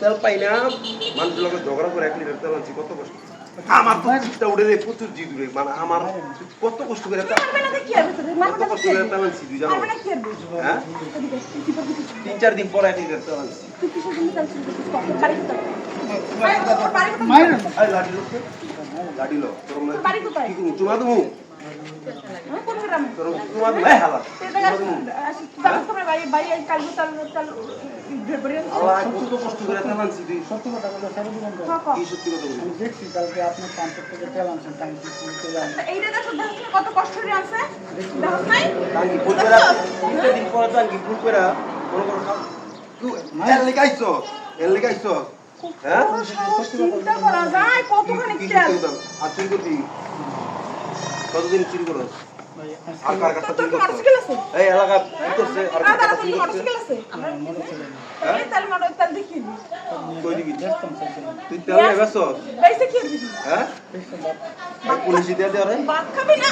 তেল পাই না মানুষের লোকের ঝগড়া করে 1 লিটার তেল আনছি কত কষ্ট আমার তো চিন্তা উঠে রে প্রচুর জিদ উঠে মানে আমার কত কষ্ট করে তেল আনছি তুই জানো হ্যাঁ 3-4 দিন পরে 1 লিটার তেল আনছি লাঠি লো কি করবো চুমা দেবো কতদিন চুরি করো আর কার কাছে চুরি করছো এই এলাকা কি করছে আর কার কাছে চুরি করছে এই তেল মডেল তেল দেখি কই দিবি তুই তেল নেবেছ বাইসে কি দিবি হ্যাঁ পুলিশ দিয়ে দে রে বাত খাবি না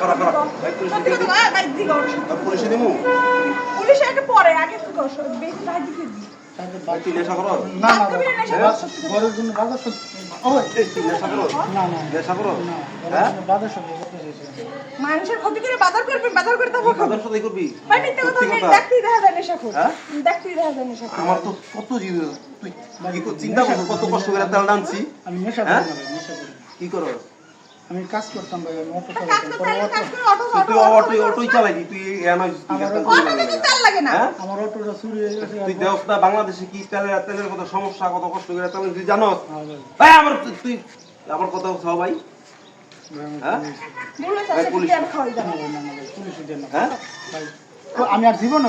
খারাপ খারাপ পুলিশ দিয়ে দে গাই দি গো পুলিশ দিমু পুলিশ আগে পরে আগে তো বেশি সাহায্য দিবি তুই নেশা করো না না ঘরের জন্য বাজার সব ওই তুই নেশা করো না না নেশা করো হ্যাঁ বাজার সব মানুষের ক্ষতি করে বাজার করবি বাজার করতে হবে বাজার সদাই করবি ভাই মিথ্যা কথা দেখতেই দেখা যায় নেশা কর হ্যাঁ দেখতেই দেখা যায় নেশা আমার তো কত জীব তুই কি চিন্তা কর কত কষ্ট করে তেল আনছি আমি নেশা করি না নেশা করি কি করো আমি কাজ করতাম ভাই আমি অটো চালাতাম তুই অটোই চালাই তুই এনা অটোতে তেল লাগে না আমার অটোটা চুরি হয়ে গেছে তুই দেখ না বাংলাদেশে কি তেলের কত সমস্যা কত কষ্ট করে তেল তুই জানোস ভাই আমার তুই আমার কথা সব ভাই হ্যাঁ পুলিশ আমি আর জীবন